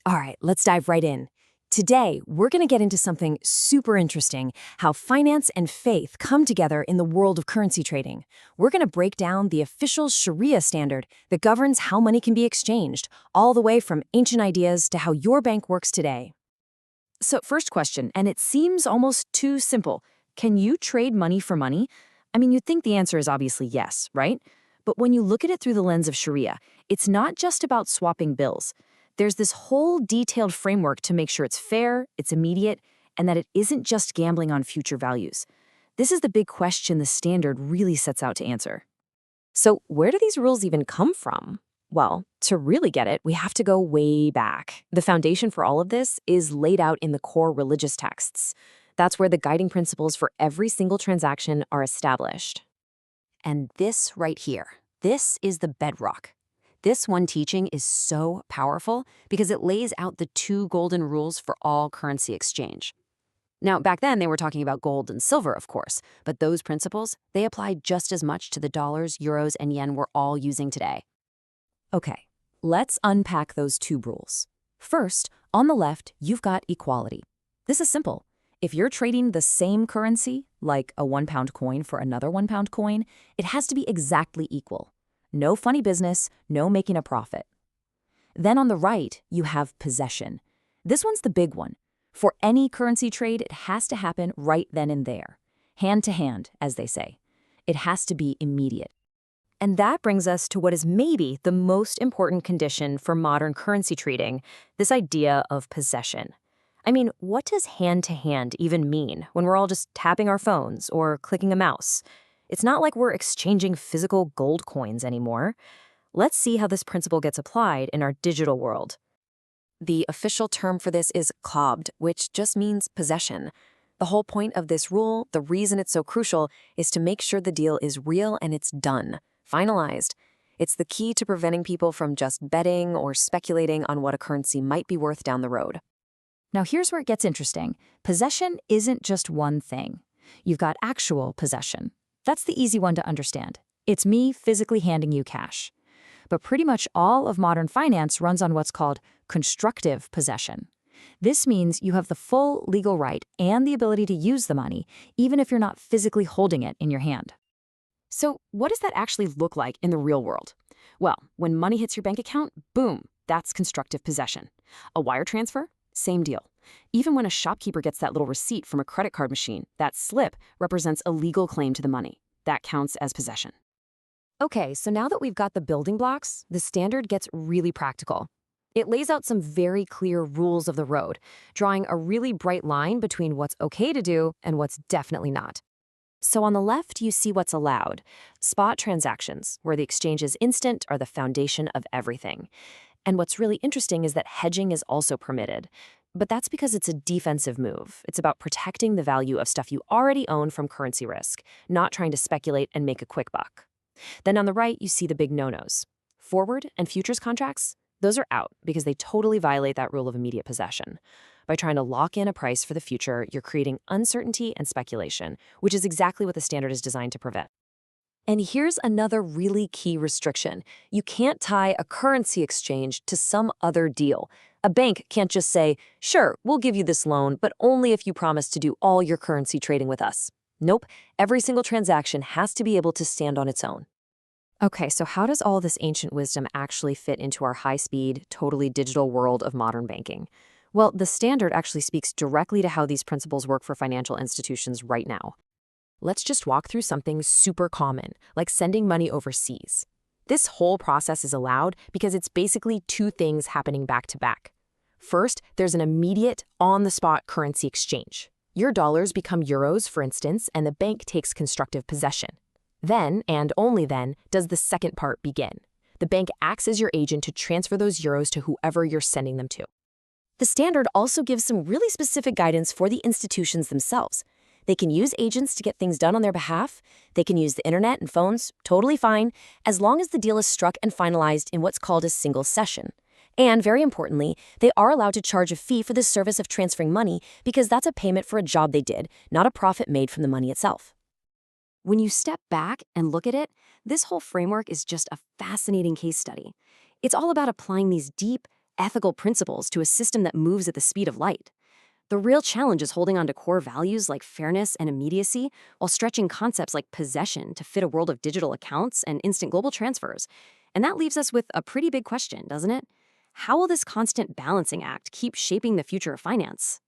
All right, let's dive right in. Today, we're going to get into something super interesting, how finance and faith come together in the world of currency trading. We're going to break down the official Sharia standard that governs how money can be exchanged, all the way from ancient ideas to how your bank works today. So, first question, and it seems almost too simple. Can you trade money for money? I mean, you'd think the answer is obviously yes, right? But when you look at it through the lens of Sharia, it's not just about swapping bills. There's this whole detailed framework to make sure it's fair, it's immediate, and that it isn't just gambling on future values. This is the big question the standard really sets out to answer. So, where do these rules even come from? Well, to really get it, we have to go way back. The foundation for all of this is laid out in the core religious texts. That's where the guiding principles for every single transaction are established. And this right here, this is the bedrock. This one teaching is so powerful because it lays out the two golden rules for all currency exchange. Now, back then, they were talking about gold and silver, of course, but those principles, they apply just as much to the dollars, euros, and yen we're all using today. Okay, let's unpack those two rules. First, on the left, you've got equality. This is simple. If you're trading the same currency, like a £1 coin for another £1 coin, it has to be exactly equal. No funny business, no making a profit. Then on the right, you have possession. This one's the big one. For any currency trade, it has to happen right then and there. Hand to hand, as they say. It has to be immediate. And that brings us to what is maybe the most important condition for modern currency trading, this idea of possession. I mean, what does hand to hand even mean when we're all just tapping our phones or clicking a mouse? It's not like we're exchanging physical gold coins anymore. Let's see how this principle gets applied in our digital world. The official term for this is qabd, which just means possession. The whole point of this rule, the reason it's so crucial, is to make sure the deal is real and it's done, finalized. It's the key to preventing people from just betting or speculating on what a currency might be worth down the road. Now here's where it gets interesting. Possession isn't just one thing. You've got actual possession. That's the easy one to understand. It's me physically handing you cash. But pretty much all of modern finance runs on what's called constructive possession. This means you have the full legal right and the ability to use the money, even if you're not physically holding it in your hand. So what does that actually look like in the real world? Well, when money hits your bank account, boom, that's constructive possession. A wire transfer? Same deal. Even when a shopkeeper gets that little receipt from a credit card machine, that slip represents a legal claim to the money. That counts as possession. Okay, so now that we've got the building blocks, the standard gets really practical. It lays out some very clear rules of the road, drawing a really bright line between what's okay to do and what's definitely not. So on the left, you see what's allowed. Spot transactions, where the exchange is instant, are the foundation of everything. And what's really interesting is that hedging is also permitted. But that's because it's a defensive move. It's about protecting the value of stuff you already own from currency risk, not trying to speculate and make a quick buck. Then on the right, you see the big no-nos. Forward and futures contracts, those are out because they totally violate that rule of immediate possession. By trying to lock in a price for the future, you're creating uncertainty and speculation, which is exactly what the standard is designed to prevent. And here's another really key restriction. You can't tie a currency exchange to some other deal. A bank can't just say, sure, we'll give you this loan, but only if you promise to do all your currency trading with us. Nope, every single transaction has to be able to stand on its own. Okay, so how does all this ancient wisdom actually fit into our high-speed, totally digital world of modern banking? Well, the standard actually speaks directly to how these principles work for financial institutions right now. Let's just walk through something super common, like sending money overseas. This whole process is allowed because it's basically two things happening back to back. First, there's an immediate, on-the-spot currency exchange. Your dollars become euros, for instance, and the bank takes constructive possession. Then, and only then, does the second part begin. The bank acts as your agent to transfer those euros to whoever you're sending them to. The standard also gives some really specific guidance for the institutions themselves. They can use agents to get things done on their behalf. They can use the internet and phones, totally fine, as long as the deal is struck and finalized in what's called a single session. And very importantly, they are allowed to charge a fee for the service of transferring money because that's a payment for a job they did, not a profit made from the money itself. When you step back and look at it, this whole framework is just a fascinating case study. It's all about applying these deep, ethical principles to a system that moves at the speed of light. The real challenge is holding on to core values like fairness and immediacy while stretching concepts like possession to fit a world of digital accounts and instant global transfers. And that leaves us with a pretty big question, doesn't it? How will this constant balancing act keep shaping the future of finance?